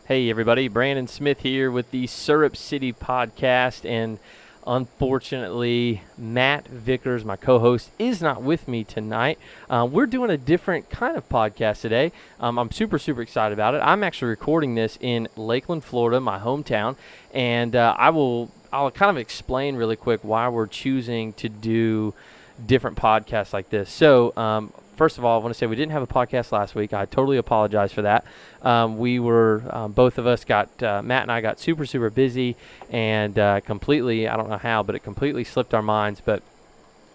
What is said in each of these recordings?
Hey everybody, Brandon Smith here with the Syrupcity podcast, and unfortunately Matt Vickers, my co-host, is not with me tonight. We're doing a different kind of podcast today. I'm super excited about it. I'm actually recording this in Lakeland, Florida, my hometown, and I'll kind of explain really quick why we're choosing to do different podcasts like this. So first of all, I want to say we didn't have a podcast last week. I totally apologize for that. We were, both of us Matt and I got super busy and completely, I don't know how, but it completely slipped our minds. But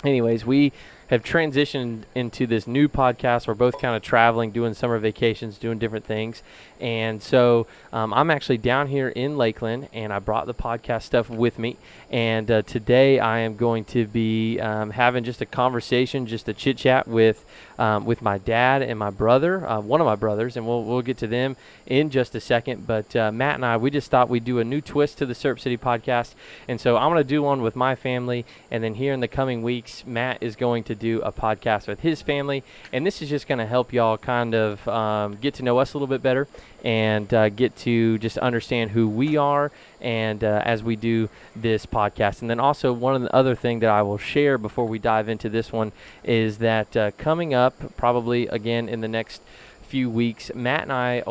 anyways, we have transitioned into this new podcast. We're both kind of traveling, doing summer vacations, doing different things. And so I'm actually down here in Lakeland, and I brought the podcast stuff with me. And today I am going to be having just a conversation, just a chit-chat with my dad and my brother, one of my brothers, and we'll get to them in just a second. But Matt and I, we just thought we'd do a new twist to the Syrupcity podcast. And so I'm going to do one with my family, and then here in the coming weeks, Matt is going to do a podcast with his family. And this is just going to help y'all kind of get to know us a little bit better and get to just understand who we are and as we do this podcast. And then also one of the other thing that I will share before we dive into this one is that coming up probably again in the next few weeks, Matt and I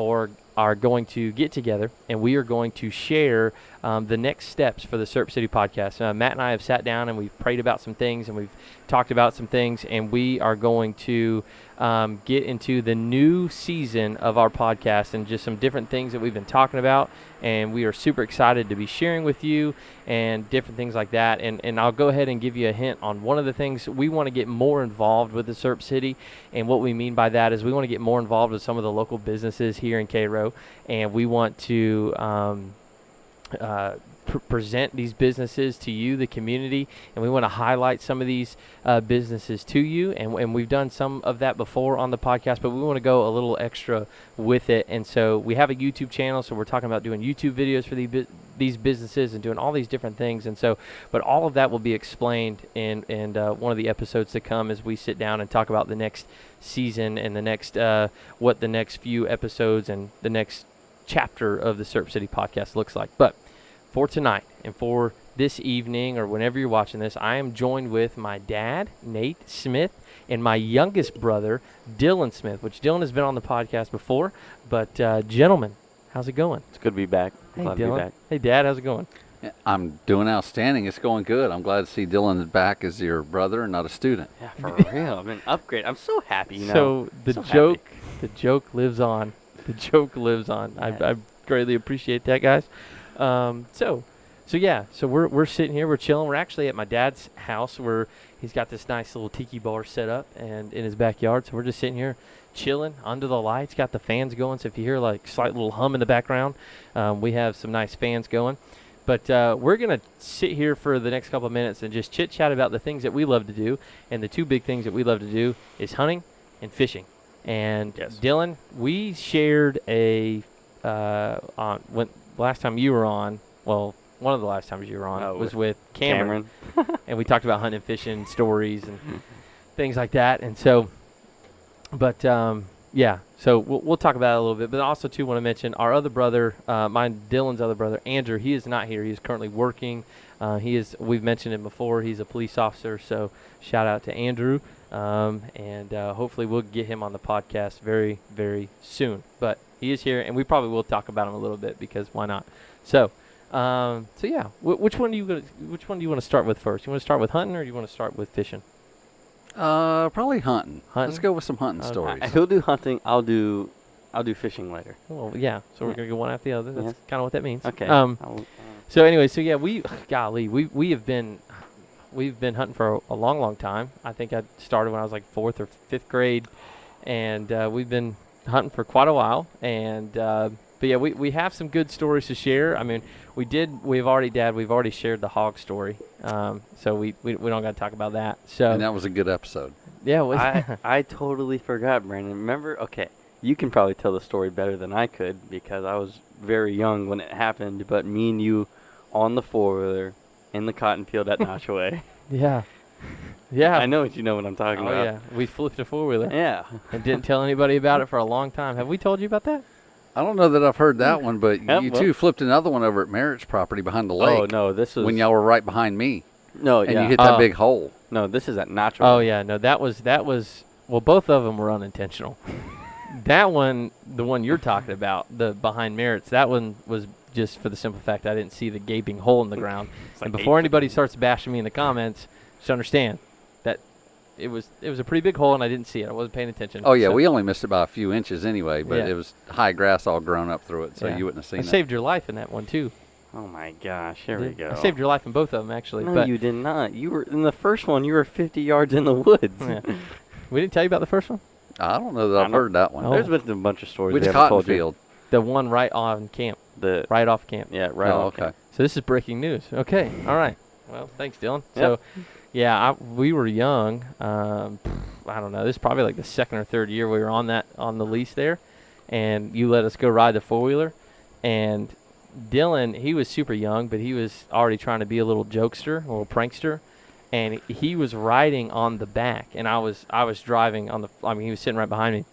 are going to get together, and we are going to share the next steps for the Syrupcity podcast. Matt and I have sat down and we've prayed about some things, and we've talked about some things, and we are going to get into the new season of our podcast and just some different things that we've been talking about, and we are super excited to be sharing with you and different things like that. And I'll go ahead and give you a hint on one of the things. We want to get more involved with the Syrupcity, and what we mean by that is we want to get more involved with some of the local businesses here in Cairo, and we want to present these businesses to you, the community, and we want to highlight some of these businesses to you, and we've done some of that before on the podcast, but we want to go a little extra with it. And so we have a YouTube channel, so we're talking about doing YouTube videos for these businesses and doing all these different things. And so, but all of that will be explained in one of the episodes to come as we sit down and talk about the next season and the next what the next few episodes and the next chapter of the Syrupcity podcast looks like. But for tonight and for this evening or whenever you're watching this, I am joined with my dad, Nate Smith, and my youngest brother, Dylan Smith, which Dylan has been on the podcast before. But gentlemen, how's it going? It's good to be back. Hey, Glad Dylan. to be back. Hey, Dad, how's it going? I'm doing outstanding. It's going good. I'm glad to see Dylan back as your brother and not a student. Yeah, for real. I've been upgraded. I'm so happy, you know. So the So joke lives on. The joke lives on. I greatly appreciate that, guys. So we're sitting here, we're chilling. We're actually at my dad's house where he's got this nice little tiki bar set up and in his backyard. So we're just sitting here chilling under the lights, got the fans going. So if you hear like slight little hum in the background, we have some nice fans going. But we're going to sit here for the next couple of minutes and just chit-chat about the things that we love to do. And the two big things that we love to do is hunting and fishing. And Yes. Dylan, we shared last time you were on, well, one of the last times you were on was with Cameron. And we talked about hunting and fishing stories and things like that. And so, but so we'll talk about it a little bit. But also, too, want to mention our other brother, Dylan's other brother, Andrew. He is not here. He is currently working. We've mentioned him before. He's a police officer. So shout out to Andrew. And hopefully we'll get him on the podcast very, very soon. But he is here, and we probably will talk about him a little bit because why not? So yeah. Which one do you want to start with first? You want to start with hunting, or do you want to start with fishing? Probably hunting. Hunting? Let's go with some hunting stories. He'll do hunting. I'll do fishing later. Well, yeah. So we're gonna go one after the other. That's Yes. kind of what that means. Okay. So anyway, we've been hunting for a long time. I think I started when I was like 4th or 5th grade, and we've been hunting for quite a while. And but yeah, we have some good stories to share. I mean, we've already shared the hog story. So we don't got to talk about that. So And that was a good episode. yeah, it was, I totally forgot, Brandon. Remember? Okay, you can probably tell the story better than I could because I was very young when it happened. But me and you on the 4-wheeler in the cotton field at Notchaway. yeah. Yeah. I know you know what I'm talking about. Yeah. We flipped a 4-wheeler Yeah. and didn't tell anybody about it for a long time. Have we told you about that? I don't know that I've heard that one, but Yeah, you well. two flipped another one over at Merritt's property behind the lake. Oh no, this is when y'all were right behind me, no, and yeah. you hit that big hole. No, this is at Natural. Oh yeah, no, that was well, both of them were unintentional. That one, the one you're talking about, the behind Merritt's, that one was just for the simple fact I didn't see the gaping hole in the ground. It's like And before 8 anybody starts bashing me in the comments, just understand that it was a pretty big hole and I didn't see it. I wasn't paying attention. Oh yeah, So, we only missed it by a few inches anyway, but Yeah. it was high grass all grown up through it, so yeah. you wouldn't have seen I it. saved your life in that one too. Oh my gosh, here we go. I saved your life in both of them actually. No, but you did not. You were in the first one. You were 50 yards in the woods. Yeah. We didn't tell you about the first one? I don't know that I've I know- heard that one. Oh. There's been a bunch of stories. Which we haven't cotton told you. field? The one right on camp, The right off camp. yeah, right. Oh, on okay. camp. So this is breaking news. Okay, all right. Well, thanks, Dylan. Yep. So, yeah, we were young. I don't know. This is probably like the second or third year we were on the lease there, and you let us go ride the 4-wheeler. And Dylan, he was super young, but he was already trying to be a little jokester, a little prankster, and he was riding on the back, and I was driving on the. I mean, he was sitting right behind me.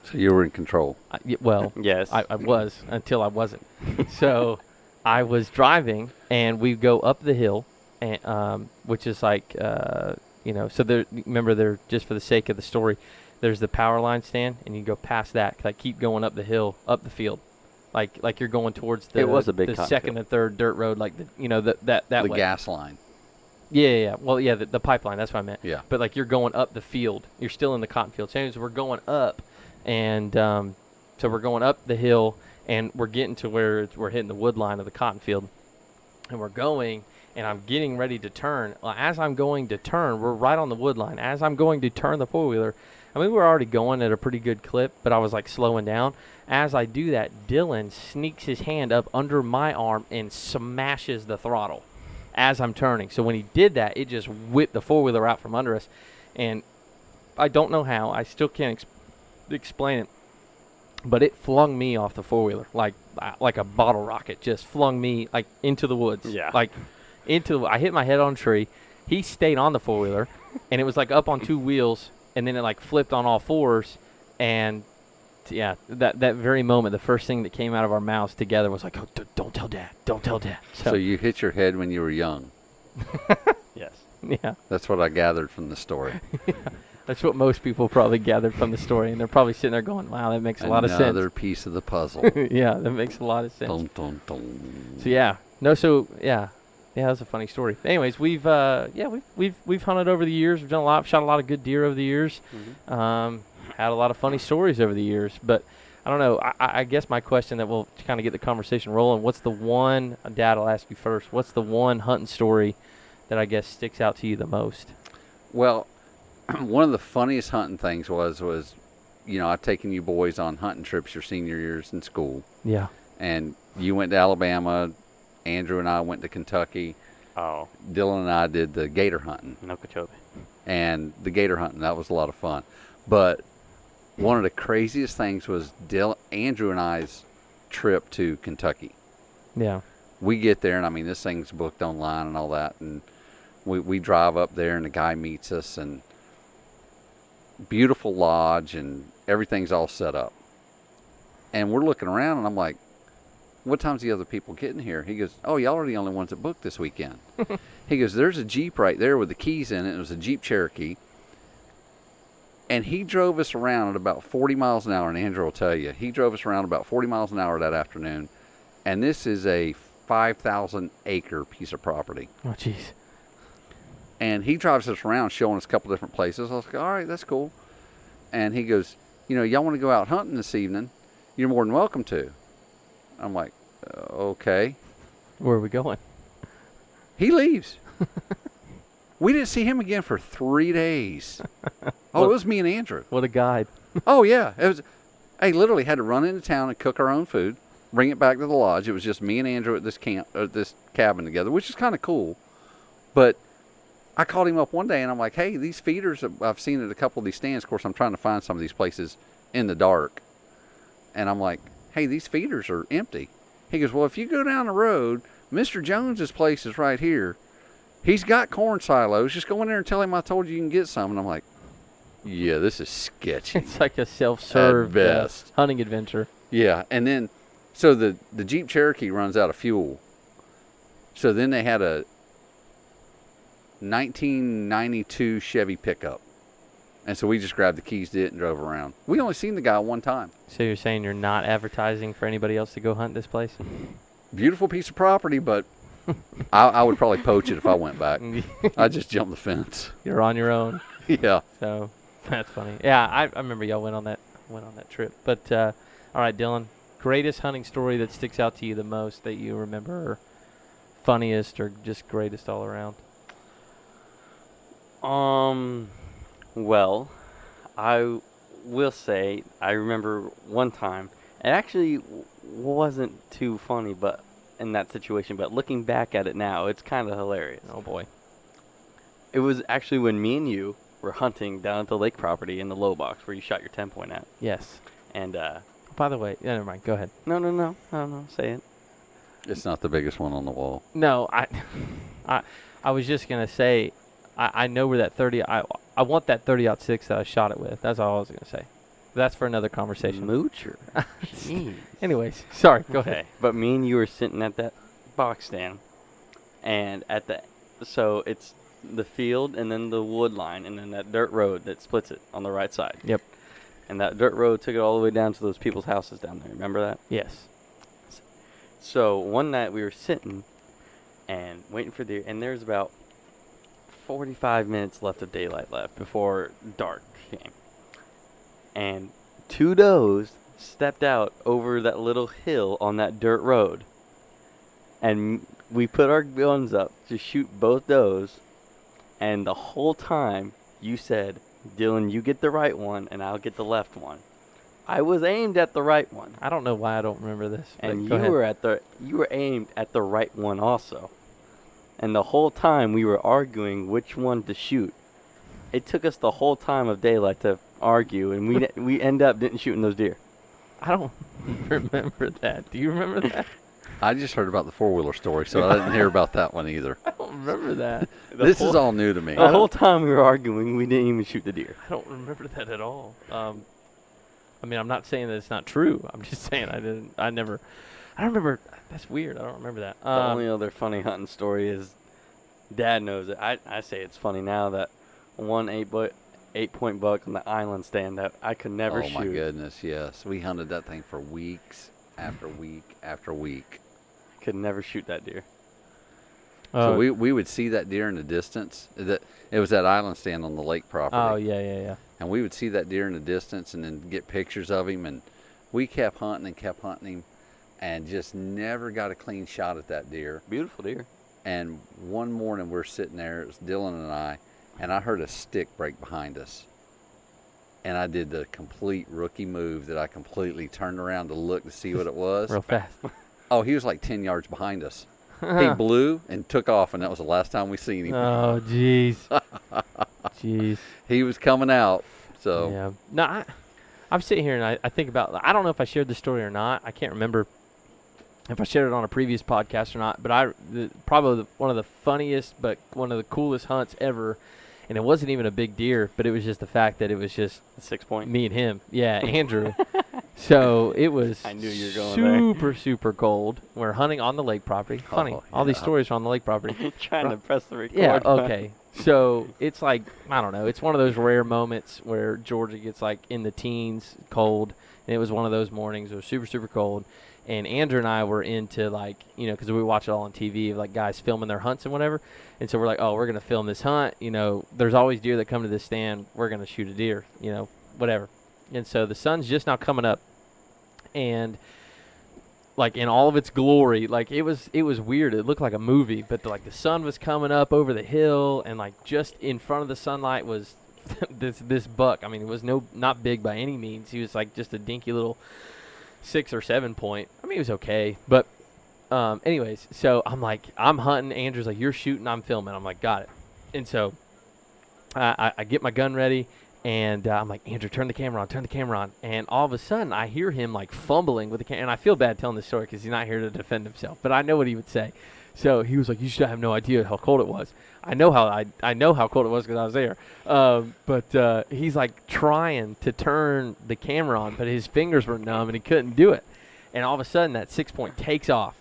So you were in control. Well, Yes. I was until I wasn't. So I was driving, and we go up the hill, and which is like, so remember just for the sake of the story, there's the power line stand, and you go past that, like keep going up the hill, up the field, like you're going towards the It was a big the cotton second field. and third dirt road, like that The way. gas line. Yeah. Well, yeah, the pipeline. That's what I meant. Yeah. But like you're going up the field. You're still in the cotton field. So anyways, we're going up, and so we're going up the hill, and we're getting to where we're hitting the wood line of the cotton field, and we're going, and I'm getting ready to turn. Well, as I'm going to turn, we're right on the wood line. As I'm going to turn the 4-wheeler, I mean, we were already going at a pretty good clip, but I was like slowing down. As I do that, Dylan sneaks his hand up under my arm and smashes the throttle as I'm turning. So when he did that, it just whipped the 4-wheeler out from under us. And I don't know how. I still can't explain it. But it flung me off the 4-wheeler like a bottle rocket. Just flung me like into the woods. Yeah. Like I hit my head on a tree. He stayed on the 4-wheeler, and it was like up on 2 wheels, and then it like flipped on all 4s. And yeah, that very moment, the first thing that came out of our mouths together was like, "Oh, don't tell Dad. Don't tell Dad." So you hit your head when you were young. Yes. Yeah. That's what I gathered from the story. That's what most people probably gathered from the story, and they're probably sitting there going, "Wow, that makes a lot of sense." Another piece of the puzzle. Yeah, that makes a lot of sense. Dun, dun, dun. So yeah, that's a funny story. Anyways, we've hunted over the years. We've done a lot, shot a lot of good deer over the years. Mhm. Had a lot of funny stories over the years. But I don't know. I guess my question that will kind of get the conversation rolling. What's the one? Dad, I'll ask you first. What's the one hunting story that I guess sticks out to you the most? Well, one of the funniest hunting things was I'd taken you boys on hunting trips your senior years in school, Yeah. and you went to Alabama. Andrew and I went to Kentucky. Oh, Dylan and I did the gator hunting, Nokechobe. and the gator hunting, that was a lot of fun. But one of the craziest things was Andrew and I's trip to Kentucky. Yeah. We get there, and I mean, this thing's booked online and all that, and we drive up there, and the guy meets us, and beautiful lodge, and everything's all set up. And we're looking around, and I'm like, what time's the other people getting here? He goes, oh, y'all are the only ones that booked this weekend. He goes, there's a Jeep right there with the keys in it. It was a Jeep Cherokee. And he drove us around at about 40 miles an hour, and Andrew will tell you, he drove us around about 40 miles an hour that afternoon. And this is a 5,000-acre piece of property. Oh, jeez. And he drives us around showing us a couple different places. I was like, all right, that's cool. And he goes, y'all want to go out hunting this evening? You're more than welcome to. I'm like, okay. Where are we going? He leaves. We didn't see him again for 3 days. Oh, it was me and Andrew. What a guide. Oh, yeah. It was. I literally had to run into town and cook our own food, bring it back to the lodge. It was just me and Andrew at this cabin together, which is kind of cool. But I called him up one day, and I'm like, hey, these feeders, I've seen at a couple of these stands. Of course, I'm trying to find some of these places in the dark. And I'm like, hey, these feeders are empty. He goes, well, if you go down the road, Mr. Jones's place is right here. He's got corn silos. Just go in there and tell him I told you can get some. And I'm like, yeah, this is sketchy. It's like a self-serve At best. hunting adventure. Yeah, and then so the Jeep Cherokee runs out of fuel. So then they had a 1992 Chevy pickup. And so we just grabbed the keys to it and drove around. We only seen the guy one time. So you're saying you're not advertising for anybody else to go hunt this place? Beautiful piece of property, but I would probably poach it if I went back. I'd just jump the fence. You're on your own. Yeah. So that's funny. Yeah, I remember y'all went on that trip. But all right, Dylan, greatest hunting story that sticks out to you the most that you remember, or funniest, or just greatest all around? Well, I will say I remember one time. It actually wasn't too funny, but in that situation. But looking back at it now, it's kind of hilarious. Oh boy. It was actually when me and you were hunting down at the lake property in the low box where you shot your 10-point at. Yes. And By the way, never mind. Go ahead. no, say it. It's not the biggest one on the wall. No, I was just gonna say, I know where that 30. I want that 30-06 that I shot it with. That's all I was gonna say. That's for another conversation. Moocher. Jeez. Anyways, sorry. Go Okay. ahead. But me and you were sitting at that box stand, and so it's the field and then the wood line and then that dirt road that splits it on the right side. Yep. And that dirt road took it all the way down to those people's houses down there. Remember that? Yes. So one night we were sitting and waiting for deer, and there's about 45 minutes left of daylight left before dark came. And 2 does stepped out over that little hill on that dirt road. And we put our guns up to shoot both does. And the whole time you said, Dylan, you get the right one and I'll get the left one. I was aimed at the right one. I don't know why I don't remember this. And go ahead. you were aimed at the right one also. And the whole time we were arguing which one to shoot. It took us the whole time of daylight to argue, and we end up didn't shooting those deer. I don't remember that. Do you remember that? I just heard about the four-wheeler story, so I didn't hear about that one either. I don't remember that. This is all new to me. The whole time we were arguing, we didn't even shoot the deer. I don't remember that at all. I mean, I'm not saying that it's not true. I'm just saying I don't remember. That's weird. I don't remember that. The only other funny hunting story is Dad knows it. I say it's funny now that one 8-point buck on the island stand that I could never shoot. Oh, my goodness, yes. We hunted that thing for weeks after week after week. Could never shoot that deer. So we would see that deer in the distance. It was that island stand on the lake property. Oh, yeah. And we would see that deer in the distance and then get pictures of him. And we kept hunting him and just never got a clean shot at that deer. Beautiful deer. And one morning we're sitting there, it was Dylan and I heard a stick break behind us. And I did the complete rookie move that I completely turned around to look to see what it was. Real fast. Oh, he was like 10 yards behind us. He blew and took off, and that was the last time we seen him. Oh, jeez. Jeez. He was coming out, so. Yeah. No, I'm sitting here and I think about, I don't know if I shared this story or not. I can't remember if I shared it on a previous podcast or not, but probably one of the funniest but one of the coolest hunts ever, and it wasn't even a big deer, but it was just the fact that it was just 6 point. me and him. Yeah, Andrew. So it was I knew you were going there. super cold. We're hunting on the lake property. Funny. Oh, All these yeah. stories are on the lake property. Trying to press the record. Yeah, okay. So it's like, I don't know, it's one of those rare moments where Georgia gets like in the teens cold, and it was one of those mornings. It was super cold, and Andrew and I were into like, because we watch it all on TV of like guys filming their hunts and whatever, and so we're like, oh, we're going to film this hunt. There's always deer that come to this stand. We're going to shoot a deer, whatever. And so the sun's just now coming up, and like in all of its glory, like it was weird. It looked like a movie, but the sun was coming up over the hill, and like just in front of the sunlight was this buck. I mean, it was not big by any means. He was like just a dinky little 6 or 7 point. I mean, he was okay, but anyways, so I'm like, I'm hunting. Andrew's like, you're shooting, I'm filming. I'm like, got it. And so I get my gun ready. And I'm like, Andrew, turn the camera on. And all of a sudden, I hear him, like, fumbling with the camera. And I feel bad telling this story because he's not here to defend himself. But I know what he would say. So he was like, "You should have no idea how cold it was." I know how cold it was because I was there. But he's like trying to turn the camera on, but his fingers were numb and he couldn't do it. And all of a sudden, that 6-point takes off,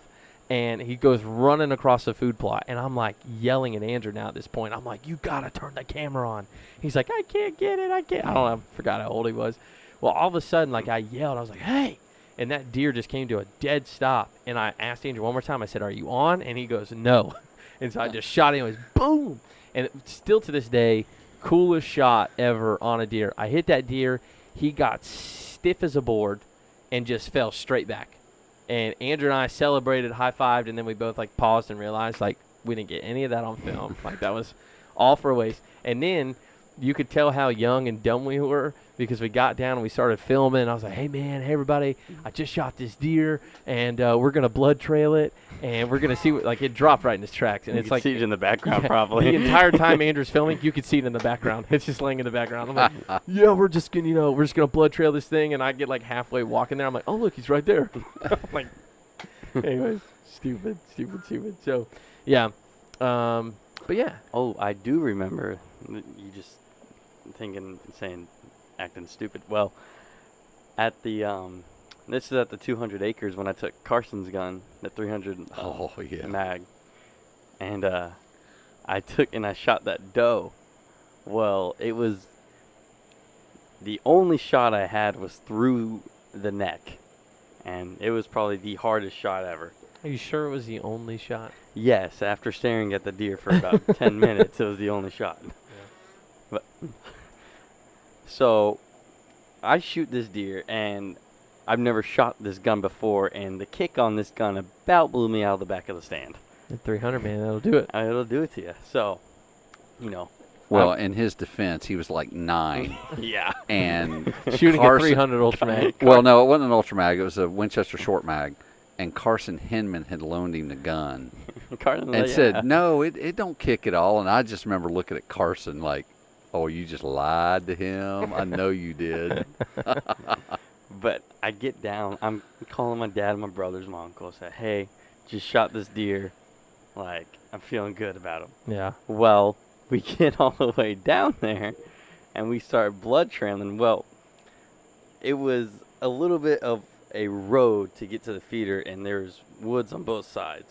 and he goes running across the food plot. And I'm like yelling at Andrew now at this point. I'm like, "You gotta turn the camera on." He's like, "I can't get it. I can't." I don't know. I forgot how old he was. Well, all of a sudden, like I yelled. I was like, "Hey!" And that deer just came to a dead stop. And I asked Andrew one more time. I said, "Are you on?" And he goes, "No." And so I just shot him. It was boom. And still to this day, coolest shot ever on a deer. I hit that deer. He got stiff as a board and just fell straight back. And Andrew and I celebrated, high-fived, and then we both like paused and realized like we didn't get any of that on film. Like that was all for a waste. And then you could tell how young and dumb we were because we got down and we started filming. And I was like, "Hey, man, hey, everybody, I just shot this deer, and we're going to blood trail it, and we're going to see what," like, it dropped right in his tracks. And You it's can like, see it in the background, yeah, probably. the entire time Andrew's filming, you could see it in the background. It's just laying in the background. I'm like, "Yeah, we're just going to blood trail this thing." And I get like halfway walking there. I'm like, "Oh, look, he's right there." I'm like, anyways, stupid. So, yeah. But yeah. Oh, I do remember. You just acting stupid. Well, at the this is at the 200 acres when I took Carson's gun, the 300 mag, and I shot that doe. Well, it was the only shot I had was through the neck, and it was probably the hardest shot ever. Are you sure it was the only shot? Yes, after staring at the deer for about 10 minutes, it was the only shot. Yeah. But so I shoot this deer, and I've never shot this gun before, and the kick on this gun about blew me out of the back of the stand. The 300, man, that'll do it. It'll do it to you. So, Well, in his defense, he was like 9. Yeah. And Shooting a 300 Ultra Mag. Well, no, it wasn't an Ultra Mag. It was a Winchester Short Mag. And Carson Hinman had loaned him the gun and said, "No, it don't kick at all." And I just remember looking at Carson like, "Oh, you just lied to him. I know you did." But I get down. I'm calling my dad and my brothers, my uncle. I said, "Hey, just shot this deer. Like, I'm feeling good about him." Yeah. Well, we get all the way down there, and we start blood trailing. Well, it was a little bit of a road to get to the feeder, and there's woods on both sides.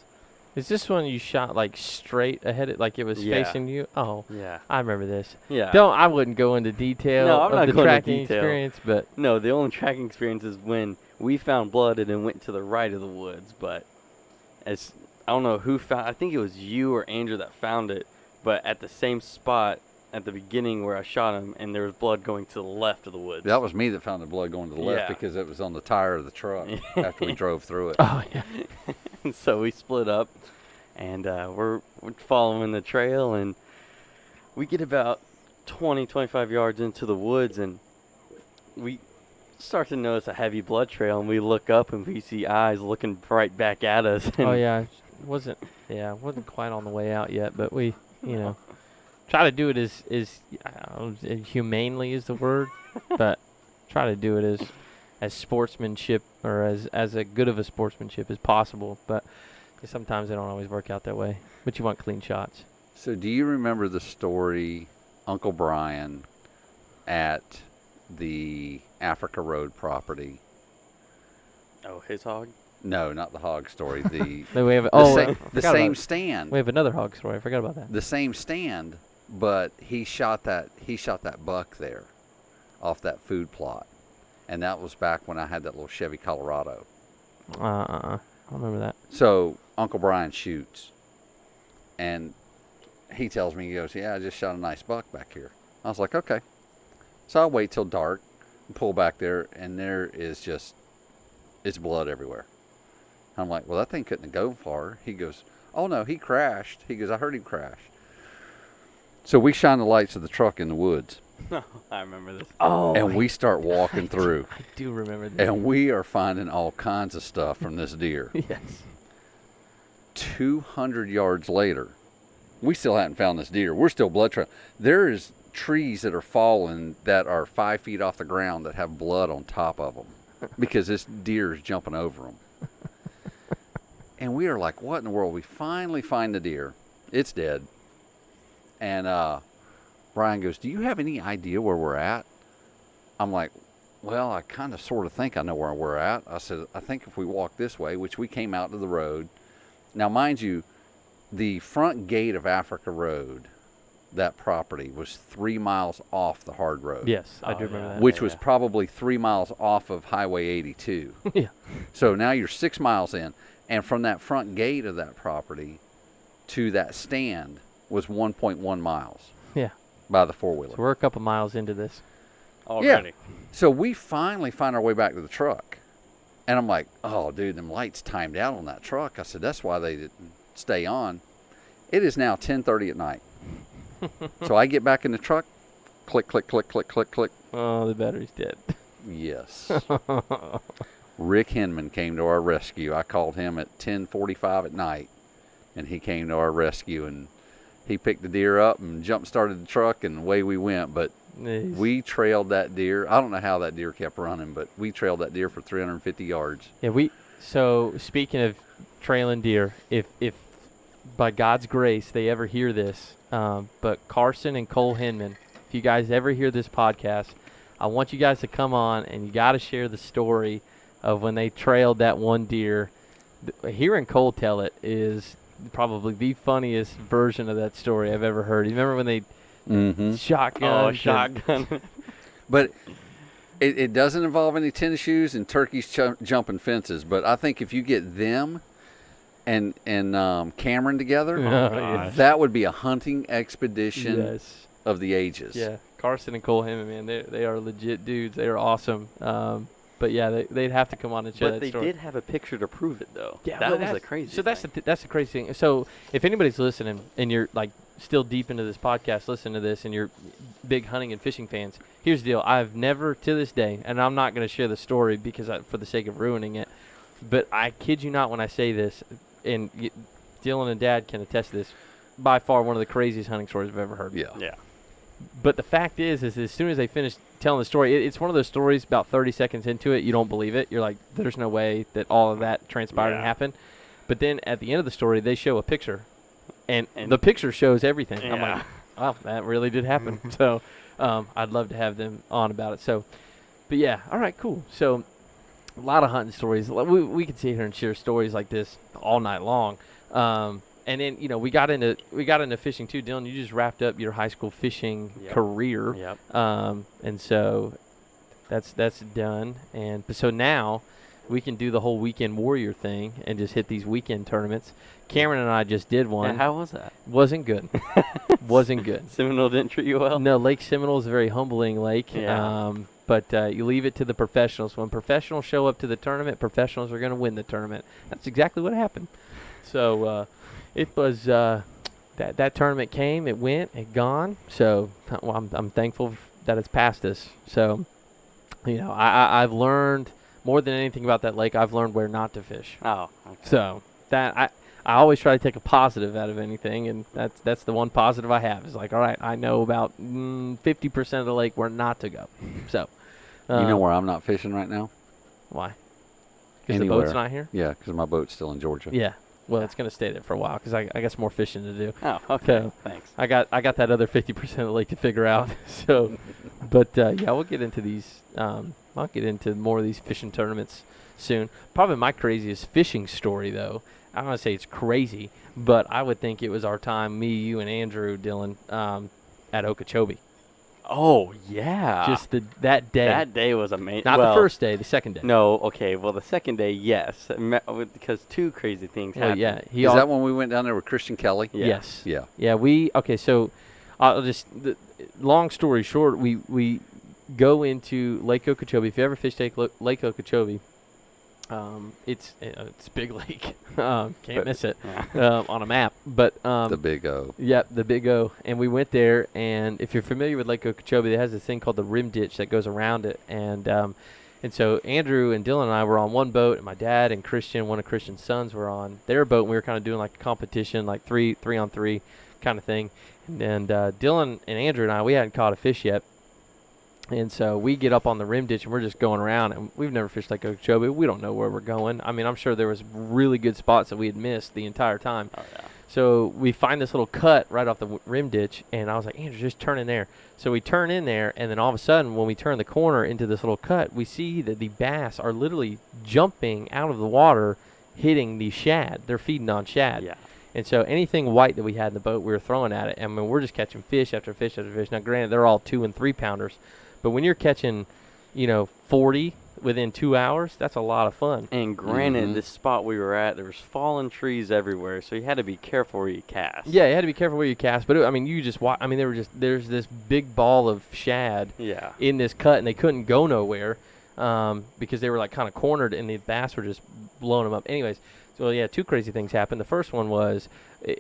Is this one you shot like straight ahead, like it was facing you? Oh, yeah. I remember this. Yeah. I wouldn't go into detail No, I'm of not the going into tracking detail. experience, but No, the only tracking experience is when we found blood and then went to the right of the woods. But I don't know who found. I think it was you or Andrew that found it, but at the same spot at the beginning where I shot him, and there was blood going to the left of the woods. That was me that found the blood going to the left because it was on the tire of the truck after we drove through it. oh yeah, So we split up, and we're following the trail, and we get about 20, 25 yards into the woods, and we start to notice a heavy blood trail, and we look up, and we see eyes looking right back at us. oh yeah, it wasn't quite on the way out yet, but we, try to do it as I don't know, humanely is the word, but try to do it as sportsmanship or as a good of a sportsmanship as possible. But sometimes they don't always work out that way. But you want clean shots. So do you remember the story, Uncle Brian, at the Africa Road property? Oh, his hog? No, not the hog story. The We have the same stand. We have another hog story. I forgot about that. The same stand, but he shot that buck there off that food plot. And that was back when I had that little Chevy Colorado. I don't remember that. So Uncle Brian shoots, and he tells me, he goes, "Yeah, I just shot a nice buck back here." I was like, "Okay." So I wait till dark and pull back there, and there is it's blood everywhere. I'm like, "Well, that thing couldn't go far." He goes, "Oh no, he crashed." He goes, "I heard him crash." So we shine the lights of the truck in the woods. I remember this. Oh, And we start walking through. I do remember that. And we are finding all kinds of stuff from this deer. Yes. 200 yards later, we still hadn't found this deer. We're still blood trailing. There is trees that are falling that are 5 feet off the ground that have blood on top of them because this deer is jumping over them. And we are like, what in the world? We finally find the deer. It's dead. And Brian goes, do you have any idea where we're at? I'm like, well, I kind of sort of think I know where we're at. I said, I think if we walk this way, which we came out to the road. Now, mind you, the front gate of Africa Road, that property, was 3 miles off the hard road. Yes, I do remember that. Which was probably 3 miles off of Highway 82. Yeah. So now you're 6 miles in. And from that front gate of that property to that stand was 1.1 miles. Yeah. By the four-wheeler. So we're a couple miles into this. Already. Yeah. So we finally find our way back to the truck. And I'm like, oh, dude, them lights timed out on that truck. I said, that's why they didn't stay on. It is now 10:30 at night. So I get back in the truck, click, click, click, click, click, click. Oh, the battery's dead. Yes. Rick Hinman came to our rescue. I called him at 10:45 at night, and he came to our rescue, and he picked the deer up and jump-started the truck, and away we went. But Nice. we trailed that deer. I don't know how that deer kept running, but we trailed that deer for 350 yards. Yeah, so speaking of trailing deer, if by God's grace they ever hear this, but Carson and Cole Hinman, if you guys ever hear this podcast, I want you guys to come on, and you got to share the story of when they trailed that one deer. Hearing Cole tell it is probably the funniest version of that story I've ever heard. You remember when they shotgun? Oh, shotgun. But it doesn't involve any tennis shoes and turkeys jumping fences. But I think if you get them and Cameron together, that would be a hunting expedition of the ages. Yeah, Carson and Cole Hinman, man, they are legit dudes. They are awesome. But yeah, they'd have to come on and share that story. But they did have a picture to prove it, though. Yeah, that was the crazy. So that's the crazy thing. So if anybody's listening and you're like still deep into this podcast, listen to this, and you're big hunting and fishing fans, here's the deal. I've never to this day, and I'm not going to share the story because for the sake of ruining it, but I kid you not when I say this, and Dylan and Dad can attest to this, by far one of the craziest hunting stories I've ever heard. Yeah. But the fact is as soon as they finish telling the story, it's one of those stories about 30 seconds into it, you don't believe it. You're like, there's no way that all of that transpired and happened. But then at the end of the story, they show a picture, and the picture shows everything. Yeah. I'm like, wow, that really did happen. So I'd love to have them on about it. So, but yeah, all right, cool. So a lot of hunting stories. We could sit here and share stories like this all night long. And then we got into fishing too. Dylan, you just wrapped up your high school fishing career. Yep. And so that's done. And so now we can do the whole weekend warrior thing and just hit these weekend tournaments. Cameron and I just did one. Yeah, how was that? Wasn't good. Wasn't good. Seminole didn't treat you well? No, Lake Seminole is a very humbling lake. Yeah. But you leave it to the professionals. When professionals show up to the tournament, professionals are going to win the tournament. That's exactly what happened. So it was that tournament came, it went, it gone. So I'm thankful that it's past us. So I've learned more than anything about that lake. I've learned where not to fish. Oh, okay. So that I always try to take a positive out of anything, and that's the one positive I have. Is like, all right, I know about 50% of the lake where not to go. So you know where I'm not fishing right now? Why? Because the boat's not here? Yeah, because my boat's still in Georgia. Yeah. Well, it's going to stay there for a while because I got some more fishing to do. Oh, okay. So thanks. I got that other 50% of the lake to figure out. So, but yeah, we'll get into these. I'll get into more of these fishing tournaments soon. Probably my craziest fishing story, though. I don't want to say it's crazy, but I would think it was our time, me, you, and Andrew, Dylan, at Okeechobee. Oh, yeah. Just that day. That day was amazing. Not the first day, the second day. No, okay. Well, the second day, yes. Because two crazy things happened. Yeah. Is that when we went down there with Christian Kelly? Yeah. Yes. Yeah. Yeah, so I'll just, long story short, we go into Lake Okeechobee. If you ever fish Lake Okeechobee, it's big lake. Can't miss it on a map. But the Big O. Yep, the Big O. And we went there, and if you're familiar with Lake Okeechobee, it has this thing called the rim ditch that goes around it. And so Andrew and Dylan and I were on one boat, and my dad and Christian, one of Christian's sons, were on their boat. And we were kind of doing like a competition, like three on three kind of thing. And Dylan and Andrew and I, we hadn't caught a fish yet. And so we get up on the rim ditch and we're just going around, and we've never fished Lake Okeechobee. We don't know where we're going. I mean, I'm sure there was really good spots that we had missed the entire time. Oh, yeah. So we find this little cut right off the rim ditch, and I was like, Andrew, just turn in there. So we turn in there, and then all of a sudden, when we turn the corner into this little cut, we see that the bass are literally jumping out of the water, hitting the shad. They're feeding on shad. Yeah. And so anything white that we had in the boat, we were throwing at it. I mean, we're just catching fish after fish after fish. Now, granted, they're all 2 and 3 pounders, but when you're catching, 40 within 2 hours, that's a lot of fun. And granted, Mhm. this spot we were at, there was fallen trees everywhere, so you had to be careful where you cast. Yeah, you had to be careful where you cast, but you just watch. I mean, there's this big ball of shad Yeah. in this cut, and they couldn't go nowhere because they were like kind of cornered, and the bass were just blowing them up. Anyways, so yeah, 2 crazy things happened. The first one was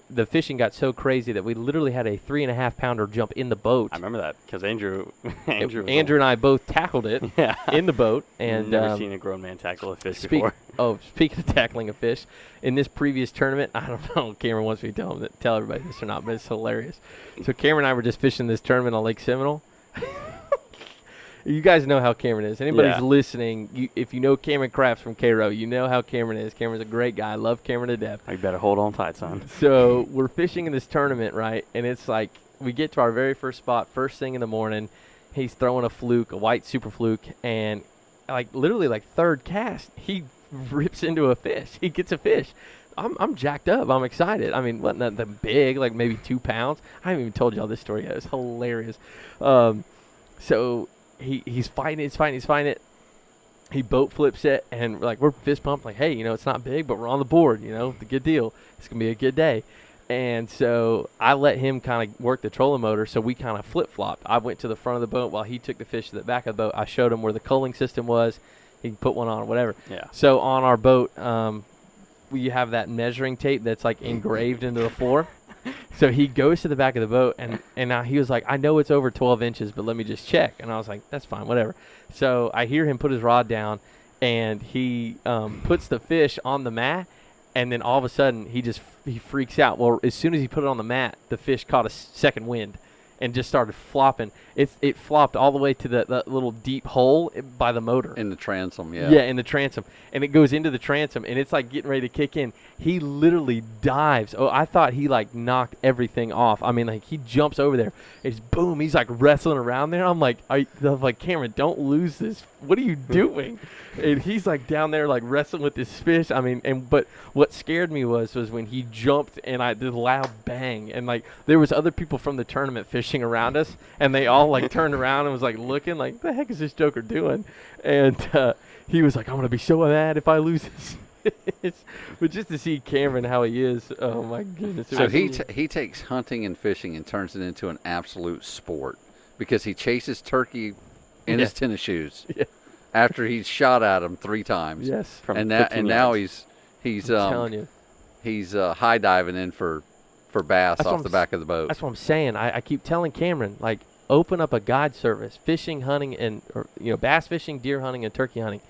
the fishing got so crazy that we literally had a 3.5 pounder jump in the boat. I remember that because Andrew was Andrew and I both tackled it yeah. in the boat, and never seen a grown man tackle a fish Speaking before. of tackling a fish, in this previous tournament, I don't know, Cameron wants me to tell everybody this or not, but it's hilarious. So Cameron and I were just fishing this tournament on Lake Seminole. You guys know how Cameron is. Anybody's Yeah. listening, if you know Cameron Crafts from Cairo, you know how Cameron is. Cameron's a great guy. I love Cameron to death. You better hold on tight, son. So we're fishing in this tournament, right? And it's like we get to our very first spot, first thing in the morning. He's throwing a fluke, a white super fluke, and literally third cast, he rips into a fish. He gets a fish. I'm jacked up. I'm excited. I mean, wasn't that big, like maybe 2 pounds. I haven't even told y'all this story yet. It's hilarious. So he's fighting it. He boat flips it, and we're fist pumped, like, hey, it's not big, but we're on the board, the good deal. It's going to be a good day. And so I let him kind of work the trolling motor, so we kind of flip-flopped. I went to the front of the boat while he took the fish to the back of the boat. I showed him where the culling system was. He can put one on or whatever. Yeah. So on our boat, we have that measuring tape that's engraved into the floor. So he goes to the back of the boat, and now he was like, I know it's over 12 inches, but let me just check. And I was like, that's fine, whatever. So I hear him put his rod down, and he puts the fish on the mat, and then all of a sudden he freaks out. Well, as soon as he put it on the mat, the fish caught a second wind and just started flopping. It flopped all the way to the little deep hole by the motor. In the transom, yeah. Yeah, in the transom. And it goes into the transom, and it's getting ready to kick in. He literally dives. Oh, I thought he knocked everything off. I mean, he jumps over there. It's boom. He's wrestling around there. I'm like, Cameron, don't lose this. What are you doing? And he's down there wrestling with this fish. I mean, but what scared me was when he jumped, and the loud bang, and there was other people from the tournament fishing around us, and they all turned around and was looking the heck is this joker doing? And he was like, I'm gonna be so mad if I lose this. But just to see Cameron how he is, oh my goodness. So he takes hunting and fishing and turns it into an absolute sport because he chases turkey in his tennis shoes after he's shot at him 3 times. Yes. From Now he's I'm telling you. he's high diving in for bass off the back of the boat. That's what I'm saying. I keep telling Cameron, open up a guide service, fishing, hunting, and bass fishing, deer hunting, and turkey hunting.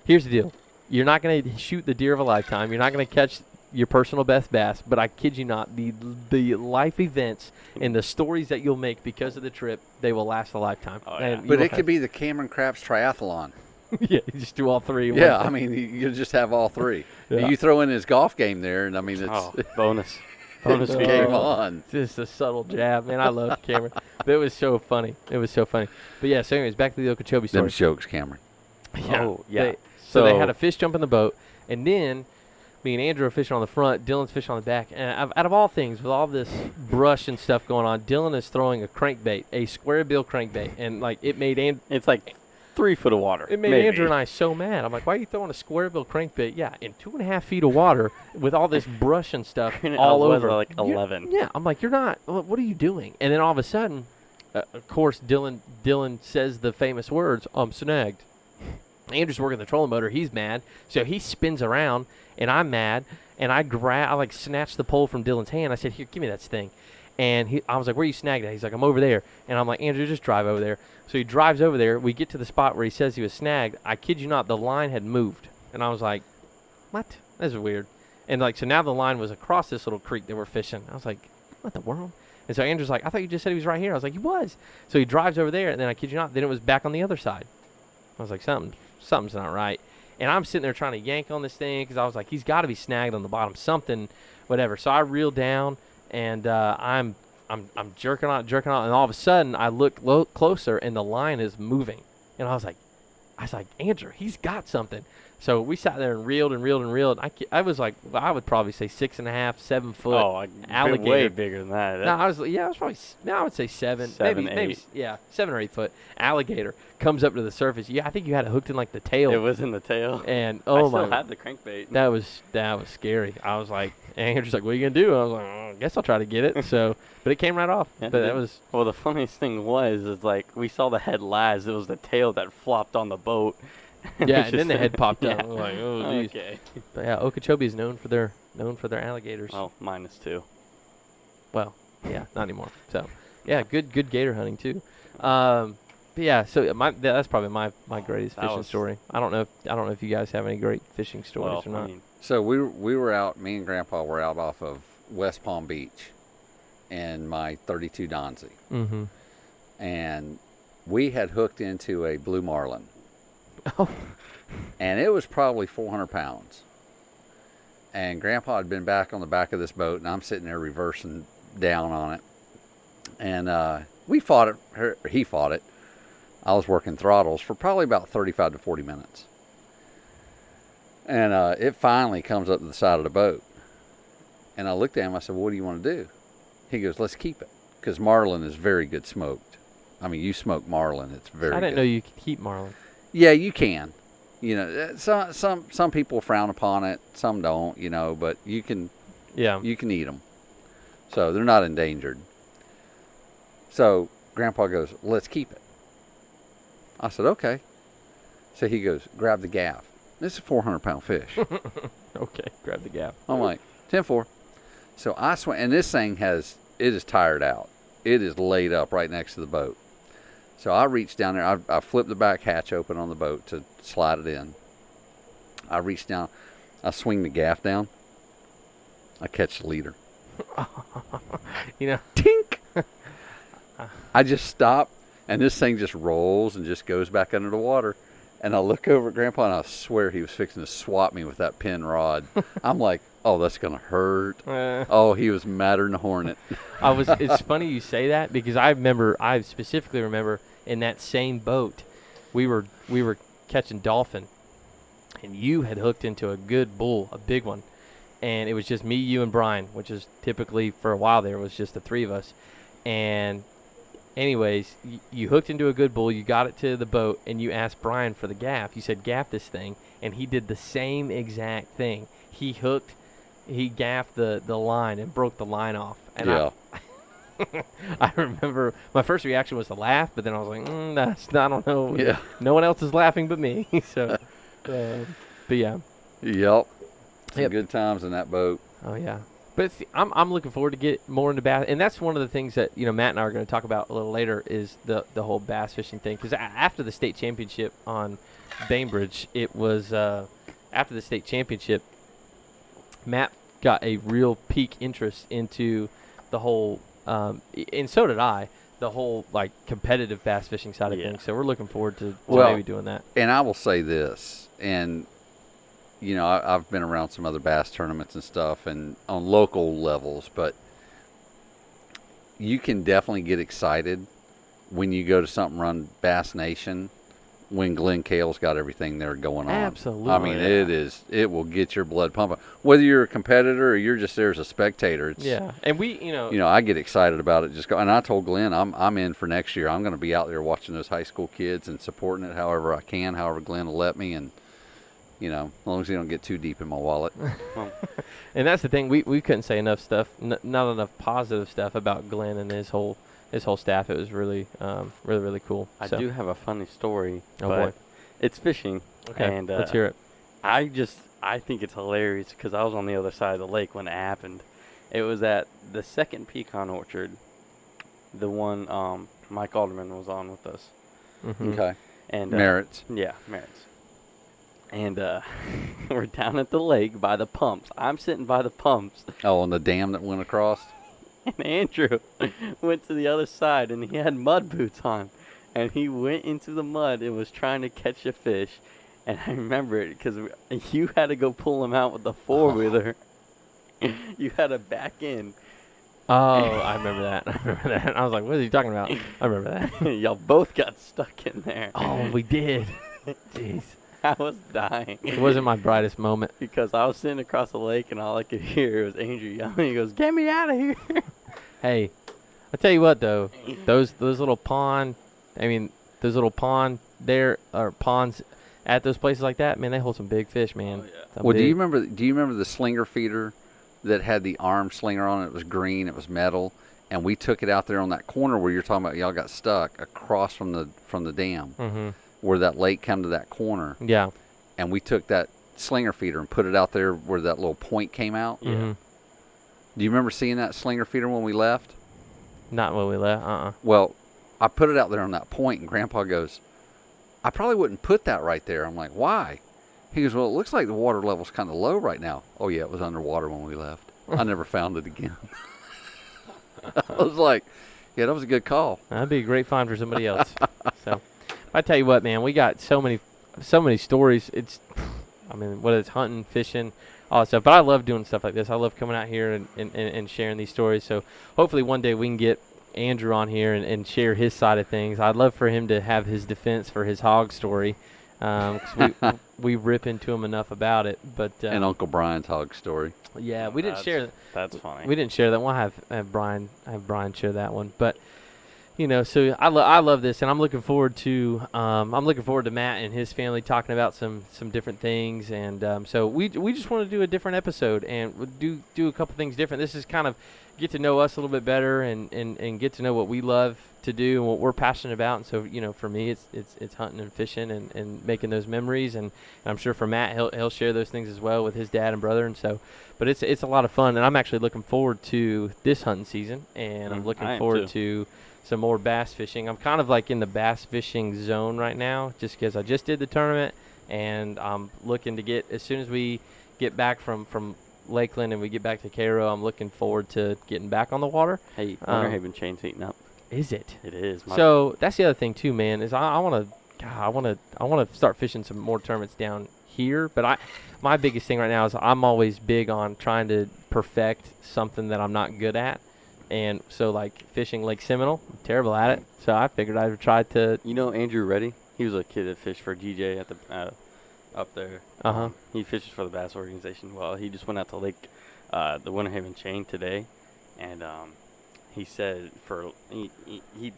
Here's the deal. You're not going to shoot the deer of a lifetime. You're not going to catch your personal best bass, but I kid you not, the life events and the stories that you'll make because of the trip, they will last a lifetime. Oh, yeah. And But it could be the Cameron Crafts triathlon. yeah, you just do all 3. in Yeah, one I mean, you just have all 3. Yeah. You throw in his golf game there, and I mean, it's Bonus. Bonus game video. on. Just a subtle jab, man. I love Cameron. But it was so funny. But yeah, so anyways, back to the Okeechobee story. Them jokes, Cameron. Oh, yeah. So they had a fish jump in the boat, and then me and Andrew are fishing on the front, Dylan's fishing on the back. And out of all things, with all this brush and stuff going on, Dylan is throwing a crankbait, a square bill crankbait, and it made It's 3 foot of water. It made maybe. Andrew and I so mad. I'm like, why are you throwing a square bill crankbait? Yeah, in 2.5 feet of water with all this brush and stuff all over. 11. Yeah, I'm like, you're not. What are you doing? And then all of a sudden, of course, Dylan says the famous words, I'm snagged. Andrew's working the trolling motor. He's mad. So he spins around, and I'm mad. And I snatched the pole from Dylan's hand. I said, here, give me that thing. And I was like, where are you snagged at? He's like, I'm over there. And I'm like, Andrew, just drive over there. So he drives over there. We get to the spot where he says he was snagged. I kid you not, the line had moved. And I was like, what? That's weird. And so now the line was across this little creek that we're fishing. I was like, what the world? And so Andrew's like, I thought you just said he was right here. I was like, he was. So he drives over there, and then I kid you not, then it was back on the other side. I was like, something's not right. And I'm sitting there trying to yank on this thing because I was like, he's got to be snagged on the bottom, something, whatever. So I reel down, and I'm jerking on, and all of a sudden I look closer, and the line is moving. And I was like, Andrew, he's got something. So we sat there and reeled. I was like, I would probably say 6.5, 7 foot alligator. Way bigger than that. No, I was probably. No, I would say 7, maybe 7 or 8 foot alligator comes up to the surface. Yeah, I think you had it hooked in like the tail. It was in the tail. And I still had the crankbait. That was scary. I was like, Andrew's like, what are you gonna do? I was like, I guess I'll try to get it. So, but it came right off. Yeah, but that was. Well, the funniest thing is like we saw the head last. It was the tail that flopped on the boat. Yeah, and then the head popped yeah. up. I'm like, oh, geez. Okay. But yeah, Okeechobee is known for their alligators. Well, -2. Well, yeah, not anymore. So, yeah, good gator hunting too. But yeah, so that's probably my greatest fishing story. I don't know if you guys have any great fishing stories or not. So we were out. Me and Grandpa were out off of West Palm Beach, in my 32 Donzi, mm-hmm. and we had hooked into a blue marlin. Oh. And it was probably 400 pounds. And Grandpa had been back on the back of this boat, and I'm sitting there reversing down on it. And we fought it. He fought it. I was working throttles for probably about 35 to 40 minutes. And it finally comes up to the side of the boat. And I looked at him. I said, what do you want to do? He goes, let's keep it. Because marlin is very good smoked. I mean, you smoke marlin, it's very good. I didn't know you could keep marlin. Yeah, you can. You know, some people frown upon it, some don't. You know, but you can. Yeah. You can eat them, so they're not endangered. So Grandpa goes, "Let's keep it." I said, "Okay." So he goes, "Grab the gaff." This is a 400-pound fish. Okay, grab the gaff. I'm like 10-4. So I swim, and this thing is tired out. It is laid up right next to the boat. So I reached down there. I flipped the back hatch open on the boat to slide it in. I reached down. I swing the gaff down. I catch the leader. You know, tink. I just stop, and this thing just rolls and just goes back under the water. And I look over at Grandpa, and I swear he was fixing to swat me with that pin rod. I'm like, oh, that's going to hurt. Oh, he was madder than a hornet. It's funny you say that because I specifically remember in that same boat, we were catching dolphin, and you had hooked into a good bull, a big one. And it was just me, you, and Brian, which is typically for a while there was just the three of us. And anyways, you hooked into a good bull, you got it to the boat, and you asked Brian for the gaff. You said, gaff this thing, and he did the same exact thing. He gaffed the line and broke the line off. And yeah. I remember my first reaction was to laugh, but then I was like, I don't know. Yeah. No one else is laughing but me. So, but yeah. Yep. Some good times in that boat. Oh, yeah. But I'm looking forward to get more into bass, and that's one of the things that Matt and I are going to talk about a little later is the whole bass fishing thing. Because after the state championship on Bainbridge, it was after the state championship, Matt got a real peak interest into the whole, and so did I, the whole like competitive bass fishing side of things. So we're looking forward to maybe doing that. And I will say this, and I've been around some other bass tournaments and stuff and on local levels, but you can definitely get excited when you go to something run Bass Nation when Glenn Cale's got everything there going on. Absolutely. I mean, it will get your blood pumping. Whether you're a competitor or you're just there as a spectator. And I get excited about it. And I told Glenn, I'm in for next year. I'm going to be out there watching those high school kids and supporting it however I can, however Glenn will let me, and as long as you don't get too deep in my wallet. And that's the thing. We couldn't say enough stuff, not enough positive stuff about Glenn and his whole staff. It was really, really, really cool. I do have a funny story. Oh, boy. It's fishing. Okay, and, let's hear it. I think it's hilarious because I was on the other side of the lake when it happened. It was at the second pecan orchard, the one Mike Alderman was on with us. Mm-hmm. Okay. And Merritt's. Yeah, Merritt's. And we're down at the lake by the pumps. I'm sitting by the pumps. Oh, and the dam that went across? And Andrew went to the other side, and he had mud boots on. And he went into the mud and was trying to catch a fish. And I remember it because you had to go pull him out with the four-wheeler. You had to back in. Oh, I remember that. I remember that. I was like, what are you talking about? I remember that. Y'all both got stuck in there. Oh, we did. Jeez. I was dying. It wasn't my brightest moment. Because I was sitting across the lake, and all I could hear was Andrew yelling. He goes, "Get me out of here!" Hey, I'll tell you what, though. Those little pond, those little pond there, or ponds at those places like that, man, they hold some big fish, man. Oh, yeah. Some Well, big. do you remember the slinger feeder that had the arm slinger on it? It was green. It was metal. And we took it out there on that corner where you're talking about. Y'all got stuck across from the dam, Mm-hmm. where that lake come to that corner. Yeah. And we took that slinger feeder and put it out there where that little point came out. Yeah. Mm-hmm. Do you remember seeing that slinger feeder when we left? Not when we left. Well, I put it out there on that point, and Grandpa goes, "I probably wouldn't put that right there." I'm like, "Why?" He goes, "Well, it looks like the water level's kind of low right now." Oh, yeah, it was underwater when we left. I never found it again. I was like, yeah, that was a good call. That'd be a great find for somebody else. So, I tell you what, man, we got so many stories. It's, whether it's hunting, fishing, all that stuff. But I love doing stuff like this. I love coming out here and sharing these stories. So, hopefully one day we can get Andrew on here and share his side of things. I'd love for him to have his defense for his hog story. Because we rip into him enough about it. But And Uncle Brian's hog story. yeah, we didn't share. That's funny. We didn't share that. We'll have Brian share that one. But so I love this, and I'm looking forward to Matt and his family talking about some different things, and so we just want to do a different episode and we'll do a couple things different. This is kind of get to know us a little bit better and get to know what we love to do and what we're passionate about. And so for me it's hunting and fishing and making those memories, and I'm sure for Matt he'll share those things as well with his dad and brother. And so but it's a lot of fun, and I'm actually looking forward to this hunting season, and I'm looking forward to some more bass fishing. I'm kind of like in the bass fishing zone right now just because I just did the tournament, and I'm looking to get, as soon as we get back from Lakeland and we get back to Cairo, I'm looking forward to getting back on the water. Hey, Winter Haven chain's heating up. Is it? It is. So that's the other thing too, man, is I want to start fishing some more tournaments down here. But my biggest thing right now is I'm always big on trying to perfect something that I'm not good at. And so, like fishing Lake Seminole, I'm terrible at it. So I figured I would try to. You know Andrew Reddy? He was a kid that fished for DJ at the up there. Uh-huh. He fishes for the Bass organization. Well, he just went out to Lake, the Winter Haven chain today, and he said he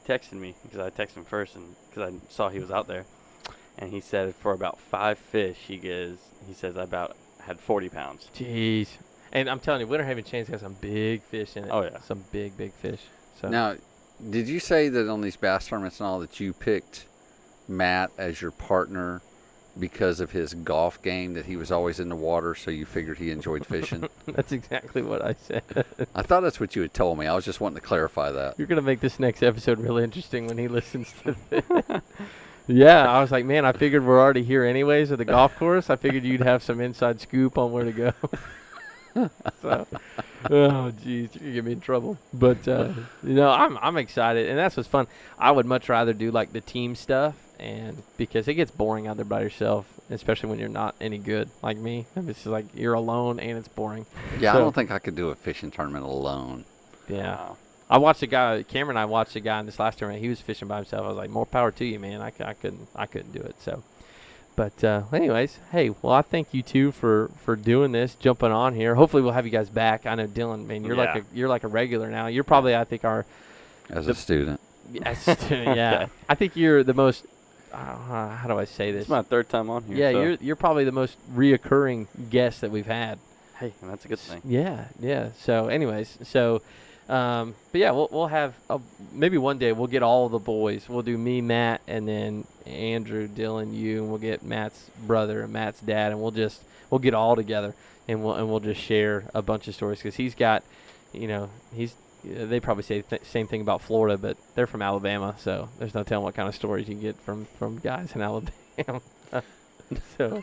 texted me because I texted him first, and because I saw he was out there, and he said for about 5 fish he says I about had 40 pounds. Jeez. And I'm telling you, Winter Haven chain's got some big fish in it. Oh, yeah. Some big fish. So Now, did you say that on these bass tournaments and all that you picked Matt as your partner because of his golf game, that he was always in the water, so you figured he enjoyed fishing? that's exactly what I said. I thought that's what you had told me. I was just wanting to clarify that. You're going to make this next episode really interesting when he listens to this. Yeah, I was like, man, I figured we're already here anyways at the golf course. I figured you'd have some inside scoop on where to go. So, oh, geez, you're going to get me in trouble. But, I'm excited, and that's what's fun. I would much rather do, like, the team stuff, and because it gets boring out there by yourself, especially when you're not any good like me. It's just like you're alone, and it's boring. Yeah, So- I don't think I could do a fishing tournament alone. Yeah. Wow. I watched a guy, Cameron and I watched a guy in this last tournament. He was fishing by himself. I was like, more power to you, man. I couldn't do it. So, but anyways, hey, well, I thank you two for doing this, jumping on here. Hopefully, we'll have you guys back. I know Dylan, man, you're like a regular now. You're probably, I think, As a student. yeah. I think you're the most. How do I say this? It's my 3rd time on here. Yeah, so. you're probably the most reoccurring guest that we've had. Hey, and that's a good thing. Yeah. So, anyways, but yeah, we'll have maybe one day we'll get all the boys. We'll do me, Matt, and then Andrew, Dylan, you, and we'll get Matt's brother and Matt's dad, and we'll get all together and we'll just share a bunch of stories, because he's got, they probably say the same thing about Florida, but they're from Alabama, so there's no telling what kind of stories you can get from guys in Alabama. So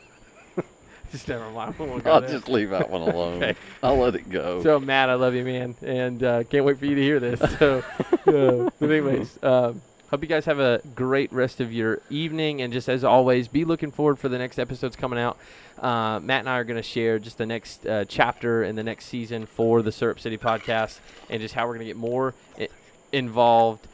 Just never mind. We won't go I'll there. just leave that one alone. Okay. I'll let it go. So Matt, I love you, man, and can't wait for you to hear this. So, but anyways, hope you guys have a great rest of your evening, and just as always, be looking forward for the next episodes coming out. Matt and I are going to share just the next chapter in the next season for the Syrup City podcast, and just how we're going to get more involved.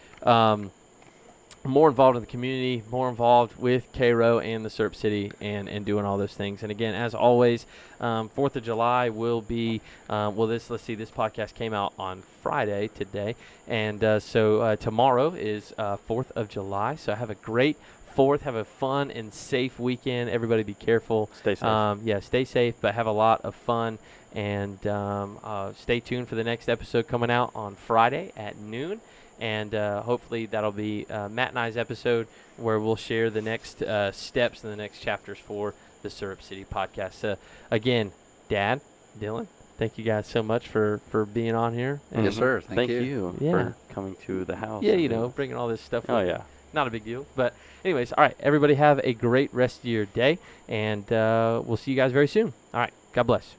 More involved in the community, more involved with Cairo and the Syrup City, and doing all those things. And again, as always, 4th of July will be, this podcast came out on Friday today. And so tomorrow is 4th of July. So have a great 4th. Have a fun and safe weekend. Everybody be careful. Stay safe. Stay safe, but have a lot of fun. And stay tuned for the next episode coming out on Friday at noon. And hopefully that'll be Matt and I's episode where we'll share the next steps and the next chapters for the Syrup City podcast. Again, Dad, Dylan, thank you guys so much for being on here. And Yes, sir. Thank you Yeah. for coming to the house. Yeah, bringing all this stuff. Oh, with yeah. Not a big deal. But anyways, all right, everybody have a great rest of your day, and we'll see you guys very soon. All right, God bless.